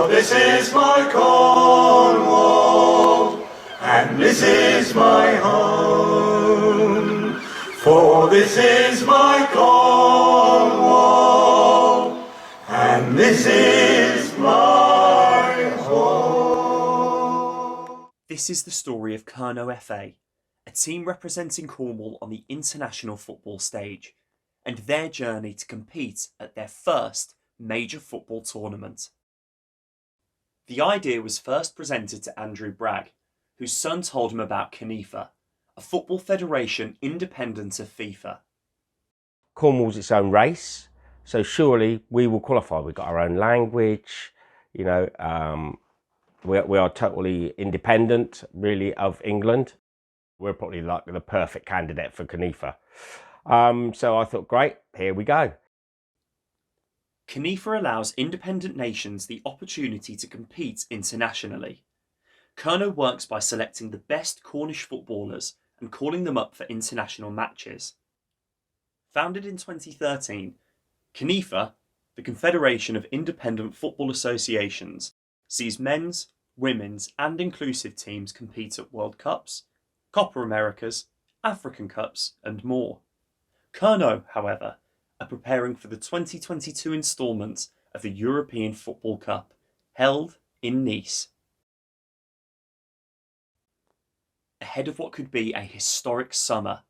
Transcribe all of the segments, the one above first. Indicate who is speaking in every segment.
Speaker 1: For this is my Cornwall, and this is my home. For this is my Cornwall, and this is my home.
Speaker 2: This is the story of Kernow FA, a team representing Cornwall on the international football stage, and their journey to compete at their first major football tournament. The idea was first presented to Andrew Bragg, whose son told him about CNIFA, a football federation independent of FIFA.
Speaker 3: Cornwall's its own race, so surely we will qualify. We've got our own language, you know, we are totally independent, really, of England. We're probably like the perfect candidate for CNIFA. So I thought, great, here we go.
Speaker 2: CNIFA allows independent nations the opportunity to compete internationally. Kernow works by selecting the best Cornish footballers and calling them up for international matches. Founded in 2013, CNIFA, the Confederation of Independent Football Associations, sees men's, women's and inclusive teams compete at World Cups, Copa Americas, African Cups and more. Kernow, however, are preparing for the 2022 instalment of the European Football Cup, held in Nice. Ahead of what could be a historic summer,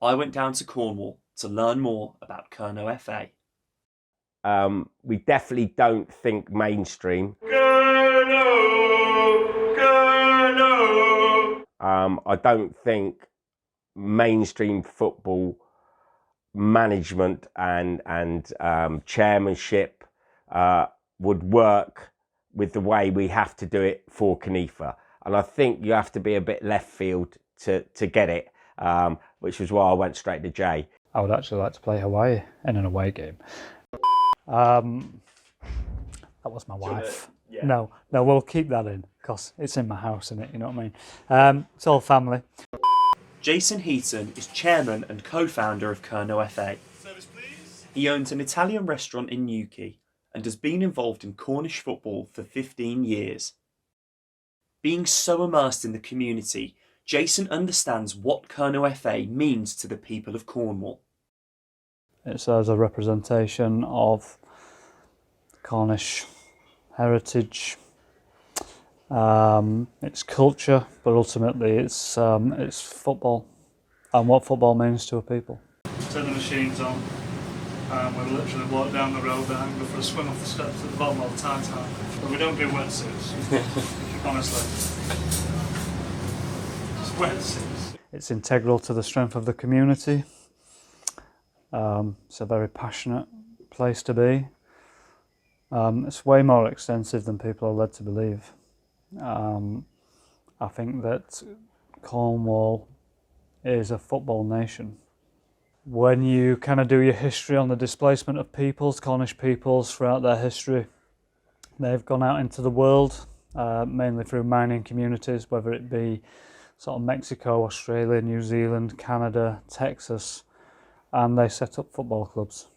Speaker 2: I went down to Cornwall to learn more about Kernow FA.
Speaker 3: We definitely don't think mainstream. I don't think mainstream football management and chairmanship would work with the way we have to do it for CNIFA. And I think you have to be a bit left field to get it, which was why I went straight to Jay.
Speaker 4: I would actually like to play Hawaii in an away game. That was my wife.
Speaker 2: Yeah.
Speaker 4: No, we'll keep that in because it's in my house, isn't it? You know what I mean? It's all family.
Speaker 2: Jason Heaton is chairman and co-founder of Kernow FA. He owns an Italian restaurant in Newquay and has been involved in Cornish football for 15 years. Being so immersed in the community, Jason understands what Kernow FA means to the people of Cornwall.
Speaker 4: It serves a representation of Cornish heritage, its culture, but ultimately it's football and what football means to a people.
Speaker 5: Turn the machines on, and we'll literally walk down the road there and go for a swim off the steps at the bottom all the time. But we don't do wetsuits, honestly. Just wetsuits.
Speaker 4: It's integral to the strength of the community. It's a very passionate place to be. It's way more extensive than people are led to believe. I think that Cornwall is a football nation. When you kind of do your history on the displacement of peoples, Cornish peoples throughout their history, they've gone out into the world, mainly through mining communities, whether it be sort of Mexico, Australia, New Zealand, Canada, Texas, and they set up football clubs.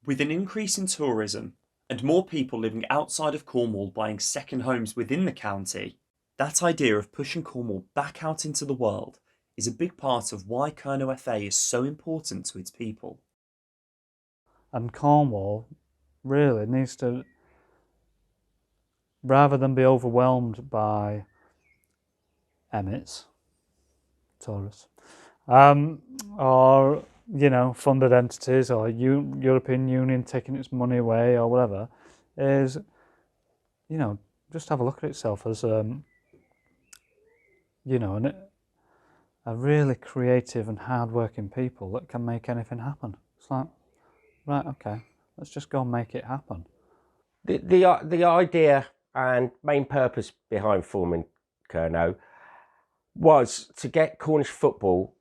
Speaker 2: With an increase in tourism and more people living outside of Cornwall buying second homes within the county, that idea of pushing Cornwall back out into the world is a big part of why Kernow FA is so important to its people.
Speaker 4: And Cornwall really needs to, rather than be overwhelmed by emitters, tourists, or funded entities or European Union taking its money away or whatever, is, just have a look at itself as, a really creative and hard-working people that can make anything happen. It's like, right, okay, let's just go and make it happen.
Speaker 3: The idea and main purpose behind forming Kernow was to get Cornish football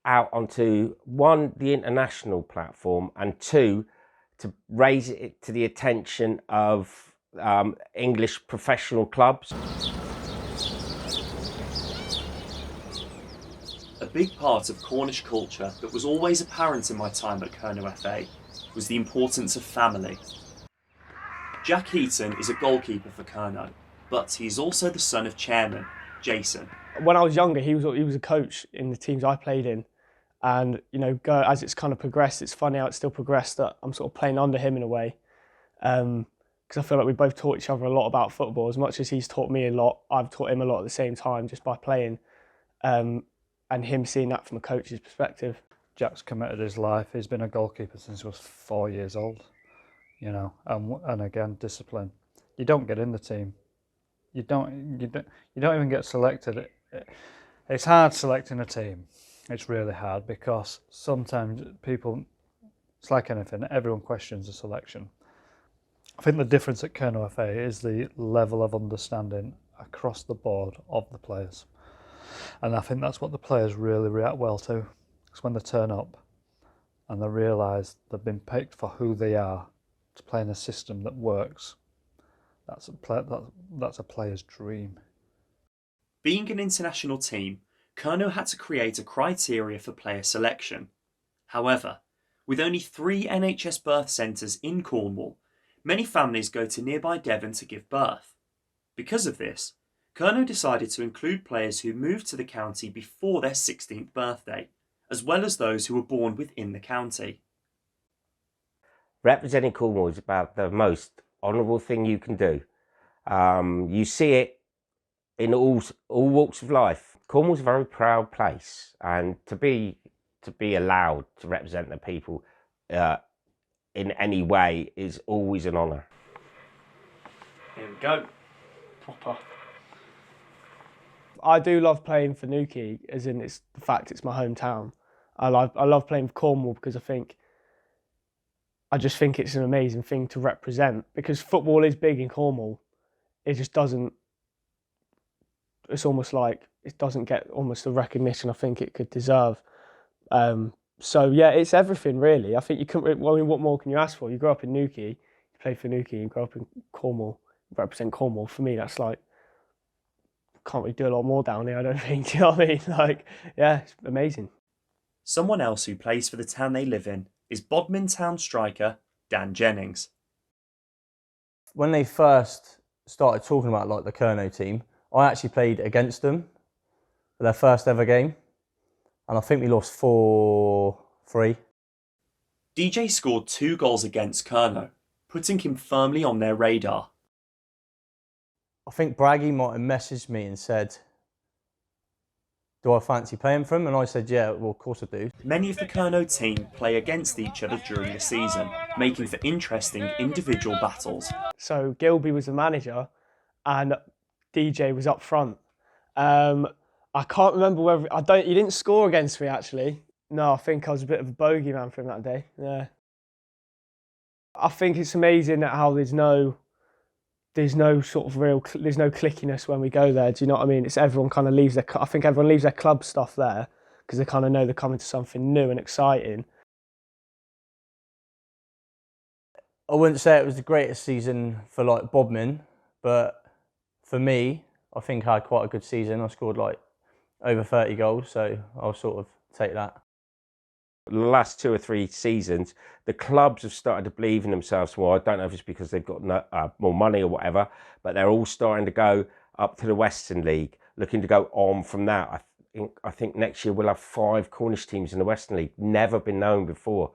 Speaker 3: out onto, one, the international platform, and two, to raise it to the attention of English professional clubs.
Speaker 2: A big part of Cornish culture that was always apparent in my time at Kernow FA was the importance of family. Jack Heaton is a goalkeeper for Kernow, but he's also the son of chairman, Jason.
Speaker 6: When I was younger, he was a coach in the teams I played in. And, you know, as it's kind of progressed, it's funny how it's still progressed that I'm sort of playing under him in a way. Because I feel like we both taught each other a lot about football. As much as he's taught me a lot, I've taught him a lot at the same time just by playing. And him seeing that from a coach's perspective.
Speaker 4: Jack's committed his life. He's been a goalkeeper since he was 4 years old, you know, and again, discipline. You don't get in the team. You don't even get selected. It's hard selecting a team. It's really hard because sometimes people, it's like anything, everyone questions the selection. I think the difference at Kernow FA is the level of understanding across the board of the players. And I think that's what the players really react well to. It's when they turn up and they realise they've been picked for who they are to play in a system that works. That's a player's dream.
Speaker 2: Being an international team, Kernow had to create a criteria for player selection. However, with only 3 NHS birth centres in Cornwall, many families go to nearby Devon to give birth. Because of this, Kernow decided to include players who moved to the county before their 16th birthday, as well as those who were born within the county.
Speaker 3: Representing Cornwall is about the most honourable thing you can do. You see it in all walks of life. Cornwall's a very proud place, and to be allowed to represent the people in any way is always an honour.
Speaker 2: Here we go.
Speaker 6: Proper. I do love playing for Newquay, as in it's the fact it's my hometown. I love playing for Cornwall because I just think it's an amazing thing to represent, because football is big in Cornwall. It just doesn't. It's almost like it doesn't get almost the recognition I think it could deserve. So yeah, it's everything really. I think you couldn't. Well, I mean, what more can you ask for? You grow up in Newquay, you play for Newquay, you grow up in Cornwall, you represent Cornwall. For me, that's like, can't really do a lot more down here, I don't think. Do you know what I mean? Like, yeah, it's amazing.
Speaker 2: Someone else who plays for the town they live in is Bodmin Town striker Dan Jennings.
Speaker 7: When they first started talking about like the Kernow team, I actually played against them for their first ever game, and I think we lost 4-3.
Speaker 2: DJ scored 2 goals against Kernow, putting him firmly on their radar.
Speaker 7: I think Bragg might have messaged me and said, do I fancy playing for him? And I said, yeah, well, of course I do.
Speaker 2: Many of the Kernow team play against each other during the season, making for interesting individual battles.
Speaker 6: So Gilby was the manager and DJ was up front. I can't remember whether he didn't score against me actually. No, I think I was a bit of a bogey man for him that day. Yeah. I think it's amazing how there's no sort of there's no clickiness when we go there. Do you know what I mean? It's everyone kind of leaves I think everyone leaves their club stuff there because they kind of know they're coming to something new and exciting.
Speaker 7: I wouldn't say it was the greatest season for like Bodmin, but for me, I think I had quite a good season. I scored like over 30 goals, so I'll sort of take that.
Speaker 3: The last 2 or 3 seasons, the clubs have started to believe in themselves more. I don't know if it's because they've got more money or whatever, but they're all starting to go up to the Western League, looking to go on from that. I think next year we'll have 5 Cornish teams in the Western League, never been known before.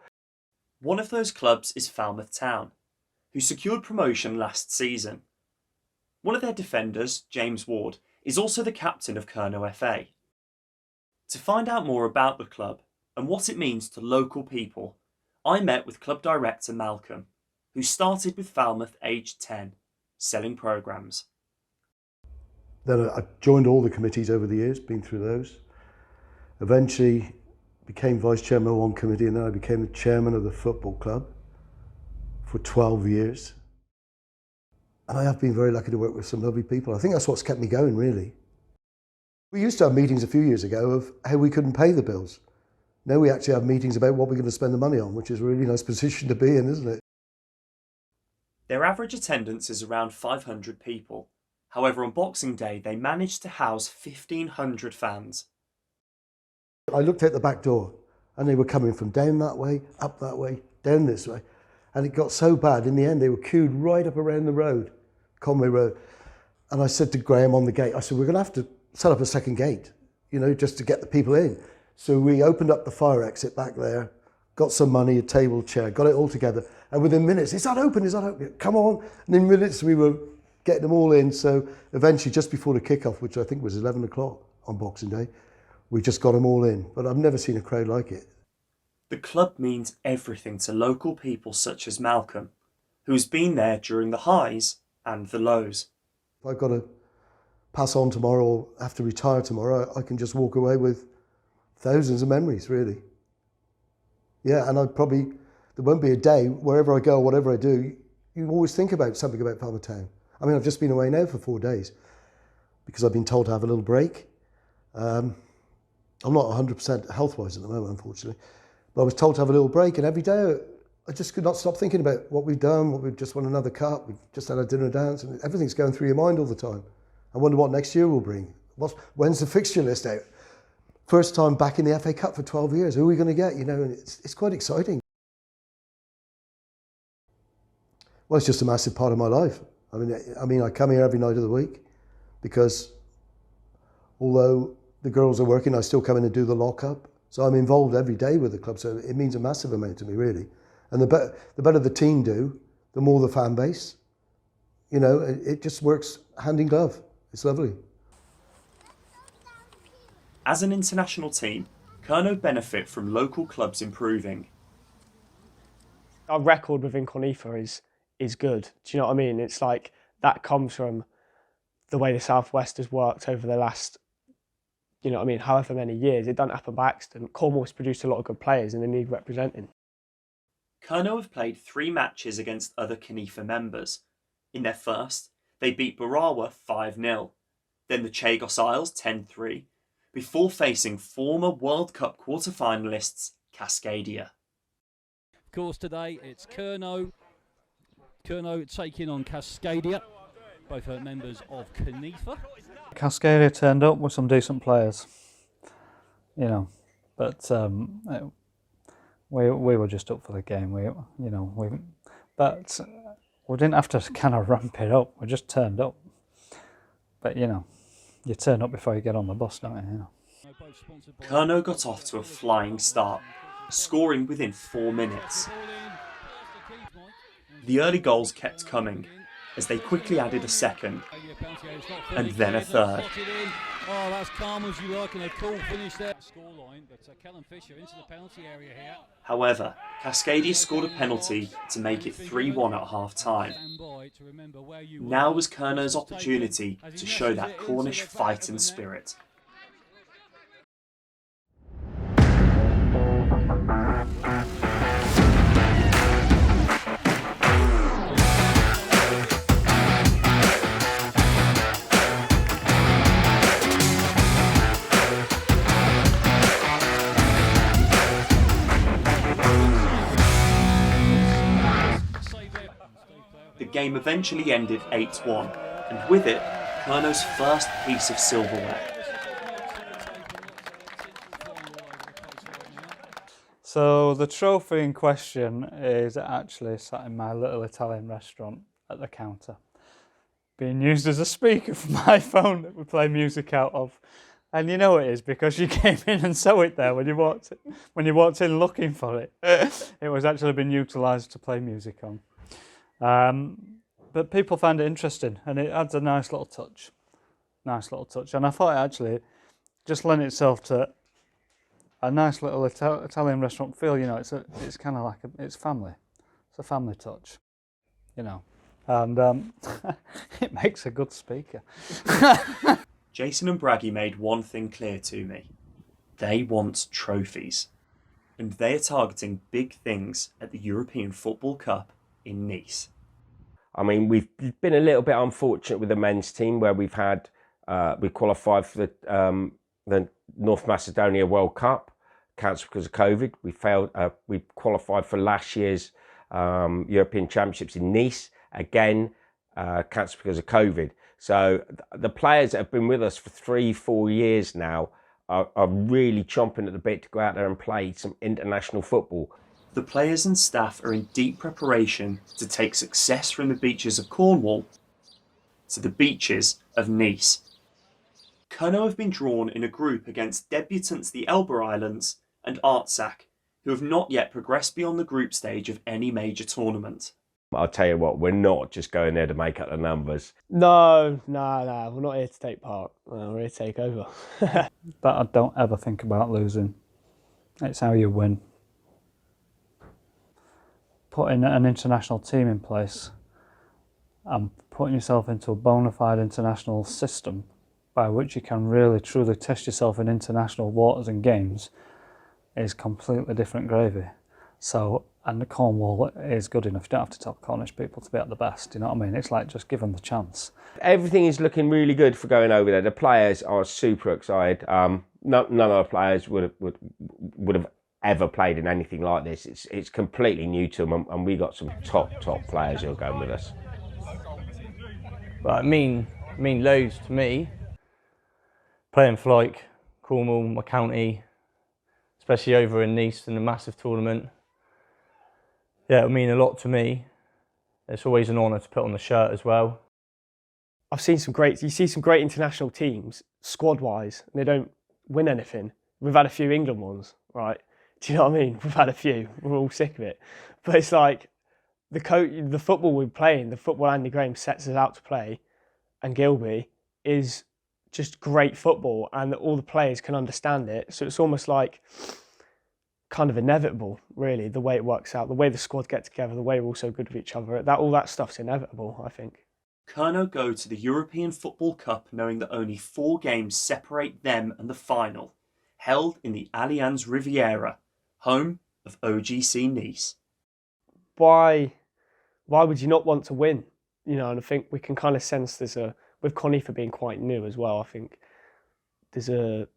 Speaker 2: One of those clubs is Falmouth Town, who secured promotion last season. One of their defenders, James Ward, is also the captain of Kernow FA. To find out more about the club and what it means to local people, I met with club director Malcolm, who started with Falmouth aged 10, selling programmes.
Speaker 8: Then I joined all the committees over the years, been through those. Eventually became vice chairman of one committee, and then I became the chairman of the football club for 12 years. And I have been very lucky to work with some lovely people. I think that's what's kept me going, really. We used to have meetings a few years ago of how we couldn't pay the bills. Now we actually have meetings about what we're going to spend the money on, which is a really nice position to be in, isn't it?
Speaker 2: Their average attendance is around 500 people. However, on Boxing Day, they managed to house 1,500 fans.
Speaker 8: I looked out the back door and they were coming from down that way, up that way, down this way. And it got so bad, in the end, they were queued right up around the road, Conway Road. And I said to Graham on the gate, I said, we're going to have to set up a second gate, you know, just to get the people in. So we opened up the fire exit back there, got some money, a table, chair, got it all together. And within minutes, is that open? Is that open? Come on. And in minutes, we were getting them all in. So eventually, just before the kickoff, which I think was 11 o'clock on Boxing Day, we just got them all in. But I've never seen a crowd like it.
Speaker 2: The club means everything to local people such as Malcolm, who's been there during the highs and the lows.
Speaker 8: If I've got to pass on tomorrow or have to retire tomorrow, I can just walk away with thousands of memories, really. Yeah, and there won't be a day, wherever I go, whatever I do, you always think about something about Falmouth Town. I mean, I've just been away now for 4 days because I've been told to have a little break. I'm not 100% health-wise at the moment, unfortunately, but I was told to have a little break, and every day I just could not stop thinking about what we've done, what we've just won another cup, we've just had a dinner dance, and everything's going through your mind all the time. I wonder what next year will bring. When's the fixture list out? First time back in the FA Cup for 12 years. Who are we going to get? You know, and it's quite exciting. Well, it's just a massive part of my life. I mean, I come here every night of the week because although the girls are working, I still come in and do the lock-up. So I'm involved every day with the club. So it means a massive amount to me, really. And the better the team do, the more the fan base. You know, it just works hand in glove. It's lovely.
Speaker 2: As an international team, Kernow benefit from local clubs improving.
Speaker 6: Our record within Cornwall is good. Do you know what I mean? It's like that comes from the way the Southwest has worked over the last, you know what I mean, however many years. It doesn't happen by accident. Cornwall's produced a lot of good players and they need representing.
Speaker 2: Kernow have played 3 matches against other Canifa members. In their first, they beat Barawa 5-0, then the Chagos Isles 10-3, before facing former World Cup quarter-finalists Cascadia.
Speaker 9: Of course, today it's Kernow taking on Cascadia, both are members of Canifa.
Speaker 4: Cascadia turned up with some decent players, you know, but we were just up for the game. But we didn't have to kind of ramp it up. We just turned up. But you know, you turn up before you get on the bus, don't you?
Speaker 2: Kernow got off to a flying start, scoring within 4 minutes. The early goals kept coming, as they quickly added a second, and then a third.
Speaker 9: Oh, that's calm as you like, and a cool finish there. Scoreline, but Callum Fisher into the penalty area here.
Speaker 2: However, Cascadia scored a penalty to make it 3-1 at half-time. Now was Kernow's opportunity to show that Cornish fighting spirit. The game eventually ended 8-1, and with it, Kernow's first piece of silverware.
Speaker 4: So the trophy in question is actually sat in my little Italian restaurant at the counter, being used as a speaker for my phone that we play music out of. And you know it is because you came in and saw it there when you walked in looking for it. It was actually being utilised to play music on. But people found it interesting and it adds a nice little touch. And I thought it actually just lent itself to a nice little Italian restaurant feel. You know, it's kind of like it's family. It's a family touch, you know, and it makes a good speaker.
Speaker 2: Jason and Braggy made one thing clear to me. They want trophies. And they are targeting big things at the European Football Cup in Nice.
Speaker 3: I mean, we've been a little bit unfortunate with the men's team where we qualified for the North Macedonia World Cup, cancelled because of COVID. We failed. We qualified for last year's European Championships in Nice, again cancelled because of COVID. So the players that have been with us for 3-4 years now are really chomping at the bit to go out there and play some international football.
Speaker 2: The players and staff are in deep preparation to take success from the beaches of Cornwall to the beaches of Nice. Kernow have been drawn in a group against debutants the Elba Islands and Artsakh, who have not yet progressed beyond the group stage of any major tournament.
Speaker 3: I'll tell you what, we're not just going there to make up the numbers.
Speaker 6: No, we're not here to take part. We're here to take over.
Speaker 4: That I don't ever think about losing. It's how you win. Putting an international team in place and putting yourself into a bona fide international system by which you can really truly test yourself in international waters and games is completely different gravy. So, and the Cornwall is good enough. You don't have to tell Cornish people to be at the best, you know what I mean? It's like, just give them the chance.
Speaker 3: Everything is looking really good for going over there. The players are super excited. None of the players would have ever played in anything like this. It's completely new to them, and we got some top players who are going with us.
Speaker 7: But it mean loads to me. Playing for like Cornwall, my county, especially over in Nice in a massive tournament. Yeah, it mean a lot to me. It's always an honour to put on the shirt as well.
Speaker 6: I've seen you see some great international teams, squad-wise, and they don't win anything. We've had a few England ones, right? Do you know what I mean? We've had a few. We're all sick of it. But it's like the football we're playing, the football Andy Graham sets us out to play, and Gilby, is just great football, and all the players can understand it. So it's almost like kind of inevitable, really, the way it works out, the way the squad get together, the way we're all so good with each other. All that stuff's inevitable, I think.
Speaker 2: Kernow go to the European Football Cup knowing that only 4 games separate them and the final, held in the Allianz Riviera, home of OGC Nice.
Speaker 6: Why would you not want to win? You know, and I think we can kind of sense with Conifer being quite new as well, I think there's a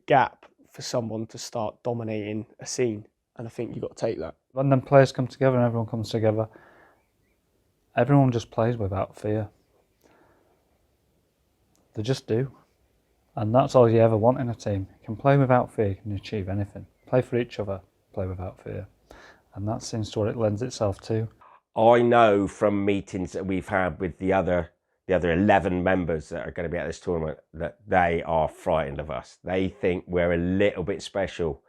Speaker 6: gap for someone to start dominating a scene, and I think you've got to take that.
Speaker 4: When them players come together and everyone comes together, everyone just plays without fear. They just do. And that's all you ever want in a team. You can play without fear, you can achieve anything. Play for each other, play without fear. And that seems to what it lends itself to.
Speaker 3: I know from meetings that we've had with the other 11 members that are going to be at this tournament that they are frightened of us. They think we're a little bit special.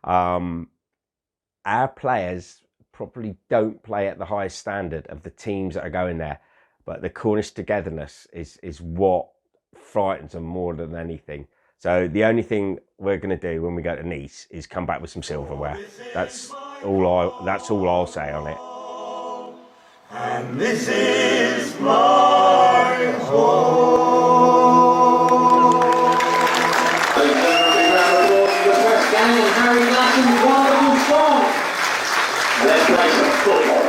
Speaker 3: Our players probably don't play at the highest standard of the teams that are going there, but the Cornish togetherness is what frightens them more than anything. So the only thing we're going to do when we go to Nice is come back with some silverware. That's all I'll say on it.
Speaker 1: And this is my home. Let's play some football.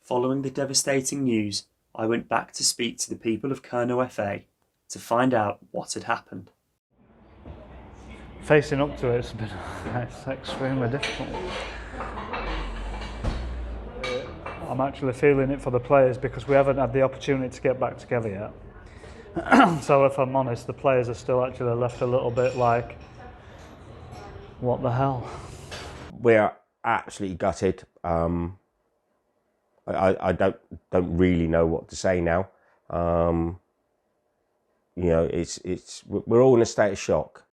Speaker 2: Following the devastating news, I went back to speak to the people of Kernow FA to find out what had happened.
Speaker 4: Facing up to it's extremely difficult. I'm actually feeling it for the players because we haven't had the opportunity to get back together yet. So if I'm honest, the players are still actually left a little bit like, what the hell?
Speaker 3: We're absolutely gutted. I don't really know what to say now. You know, we're all in a state of shock.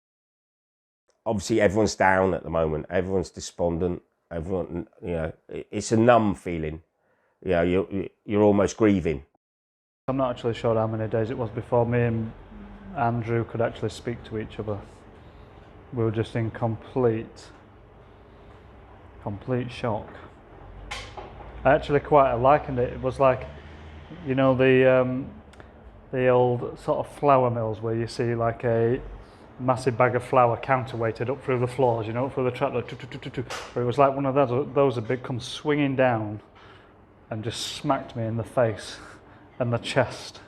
Speaker 3: Obviously, everyone's down at the moment. Everyone's despondent. Everyone, it's a numb feeling. You're almost grieving.
Speaker 4: I'm not actually sure how many days it was before me and Andrew could actually speak to each other. We were just in complete shock. I actually quite likened it. It was like, the old sort of flour mills where you see like a massive bag of flour counterweighted up through the floors, through the tractor. But it was like one of those had come swinging down and just smacked me in the face and the chest.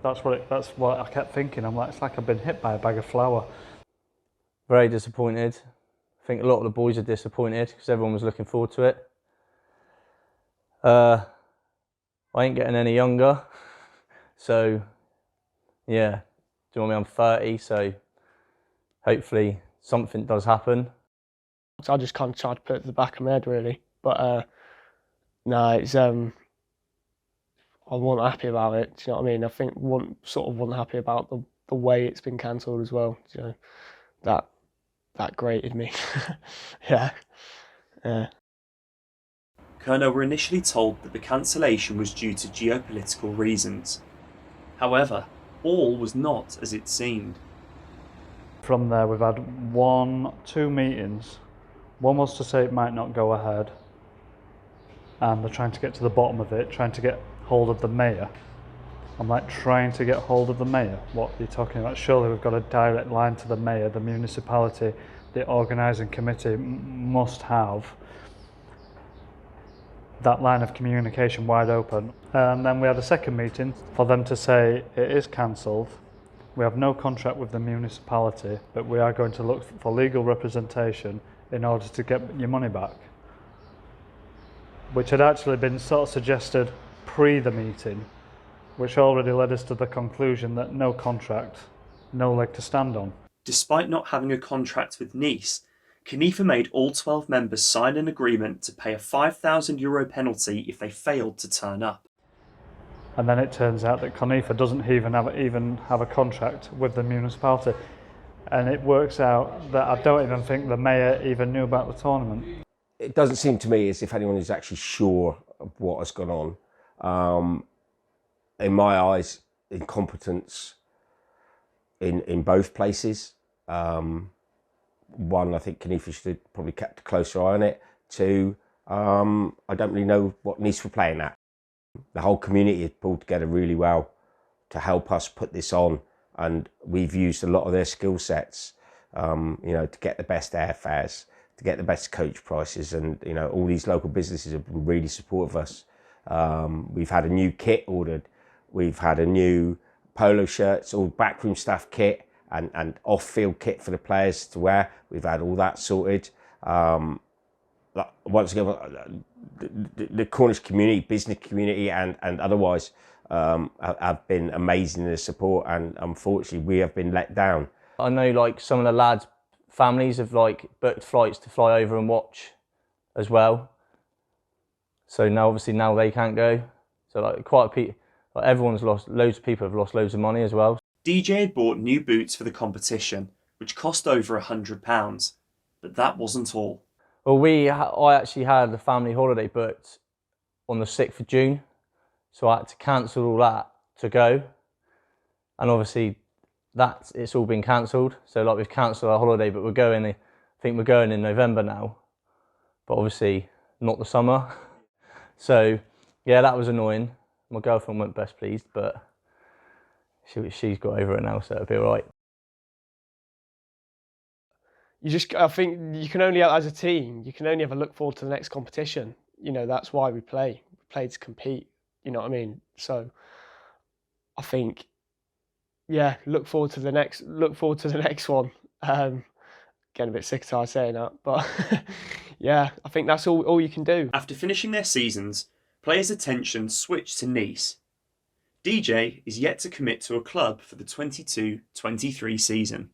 Speaker 4: That's what I kept thinking. I'm like, it's like I've been hit by a bag of flour.
Speaker 7: Very disappointed. I think a lot of the boys are disappointed because everyone was looking forward to it. I ain't getting any younger, so yeah. Do you know what I mean? I'm 30, so hopefully something does happen.
Speaker 6: So I just kind of tried to put it to the back of my head, really. But no, it's I wasn't happy about it. Do you know what I mean? I think wasn't happy about the way it's been cancelled as well. That grated me. Yeah.
Speaker 2: Kernow were initially told that the cancellation was due to geopolitical reasons. However, all was not as it seemed.
Speaker 4: From there, we've had 2 meetings. One was to say it might not go ahead, and they're trying to get to the bottom of it, trying to get hold of the mayor. I'm like, trying to get hold of the mayor? What are you talking about? Surely we've got a direct line to the mayor. The municipality, the organising committee must have that line of communication wide open. And then we had a second meeting for them to say it is cancelled. We have no contract with the municipality, but we are going to look for legal representation in order to get your money back, which had actually been sort of suggested pre the meeting, which already led us to the conclusion that no contract, no leg to stand on.
Speaker 2: Despite not having a contract with Nice, Conifa made all 12 members sign an agreement to pay a €5,000 penalty if they failed to turn up.
Speaker 4: And then it turns out that Conifa doesn't even have a contract with the municipality. And it works out that I don't even think the mayor even knew about the tournament.
Speaker 3: It doesn't seem to me as if anyone is actually sure of what has gone on. In my eyes, incompetence in both places. One, I think Conifa should have probably kept a closer eye on it. Two, I don't really know what Nice were playing at. The whole community had pulled together really well to help us put this on, and we've used a lot of their skill sets, to get the best airfares, to get the best coach prices, and all these local businesses have been really supportive of us. We've had a new kit ordered, we've had a new polo shirts, all backroom staff kit, and off-field kit for the players to wear. We've had all that sorted. Once again, the Cornish community, business community, and otherwise have been amazing in the support, and unfortunately we have been let down.
Speaker 7: I know some of the lads' families have booked flights to fly over and watch as well. So now they can't go. So everyone's lost. Loads of people have lost loads of money as well.
Speaker 2: DJ had bought new boots for the competition, which cost over £100, but that wasn't all.
Speaker 7: Well, I actually had a family holiday booked on the 6th of June, so I had to cancel all that to go, and obviously it's all been cancelled. So we've cancelled our holiday, but I think we're going in November now, but obviously not the summer. So yeah, that was annoying. My girlfriend weren't best pleased, but she's got over it now, so it'll be all right.
Speaker 6: I think you can only, as a team, you can only ever look forward to the next competition. That's why we play. We play to compete. You know what I mean? So I think, yeah, look forward to the next one. Getting a bit sick of saying that, but yeah, I think that's all you can do.
Speaker 2: After finishing their seasons, players' attention switched to Nice. DJ is yet to commit to a club for the 22-23 season.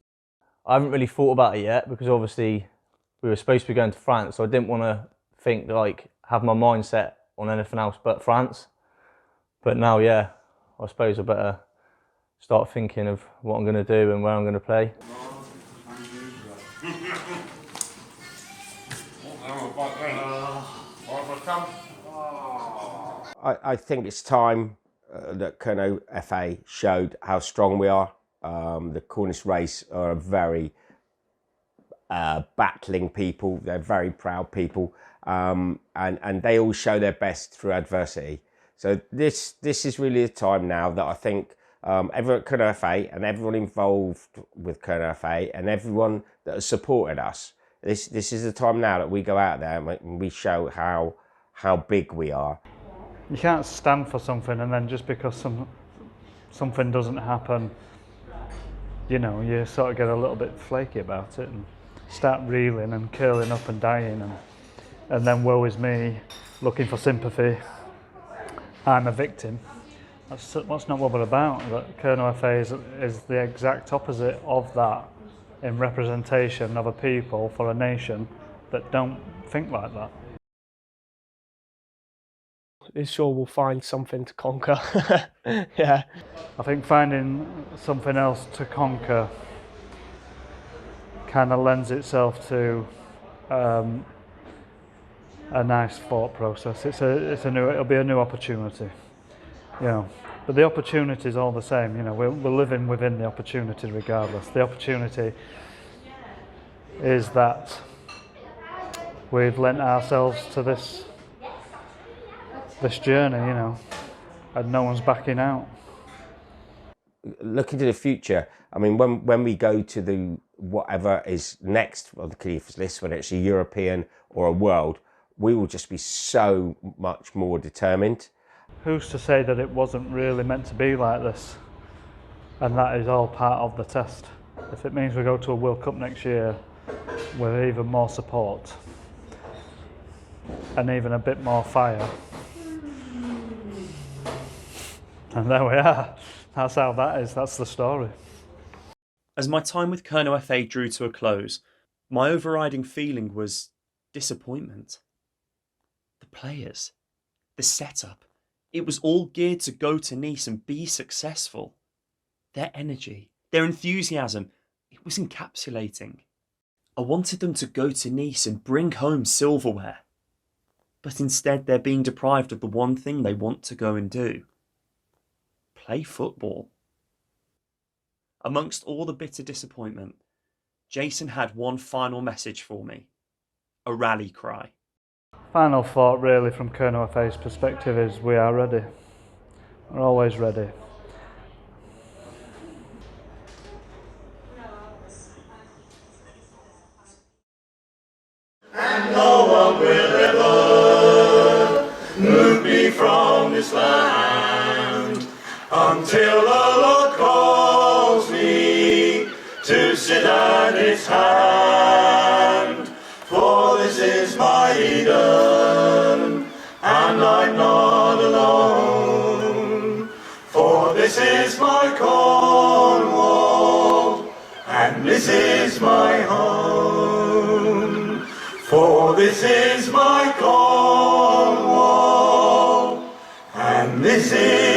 Speaker 7: I haven't really thought about it yet because obviously we were supposed to be going to France, so I didn't want to have my mind set on anything else but France. But now, yeah, I suppose I better start thinking of what I'm going to do and where I'm going to play.
Speaker 3: I think it's time that Kernow FA showed how strong we are. The Cornish race are a very battling people. They're very proud people, and they all show their best through adversity. So this is really a time now that I think everyone at Kernow FA and everyone involved with Kernow FA and everyone that has supported us, this is the time now that we go out there and we show how big we are.
Speaker 4: You can't stand for something and then just because something doesn't happen, you know, you sort of get a little bit flaky about it and start reeling and curling up and dying and then woe is me, looking for sympathy. I'm a victim. That's not what we're about. But Kernow FA is the exact opposite of that in representation of a people for a nation that don't think like that.
Speaker 6: It's sure we'll find something to conquer. Yeah.
Speaker 4: I think finding something else to conquer kind of lends itself to a nice thought process. It'll be a new opportunity, you know. But the opportunity is all the same, you know. We're living within the opportunity regardless. The opportunity is that we've lent ourselves to this journey, you know, and no one's backing out.
Speaker 3: Looking to the future, I mean, when we go to the whatever is next on the Conifer's list, whether it's a European or a world, we will just be so much more determined.
Speaker 4: Who's to say that it wasn't really meant to be like this? And that is all part of the test. If it means we go to a World Cup next year with even more support and even a bit more fire, and there we are. That's how that is. That's the story.
Speaker 2: As my time with Kernow FA drew to a close, my overriding feeling was disappointment. The players, the setup, it was all geared to go to Nice and be successful. Their energy, their enthusiasm, it was encapsulating. I wanted them to go to Nice and bring home silverware. But instead they're being deprived of the one thing they want to go and do. Play football. Amongst all the bitter disappointment, Jason had one final message for me. A rally cry.
Speaker 4: Final thought really from Kernow FA's perspective is we are ready. We're always ready.
Speaker 1: And no one will ever move me from this land until the Lord calls me to sit at His hand. For this is my Eden, and I'm not alone. For this is my Cornwall, and this is my home. For this is my Cornwall, and this is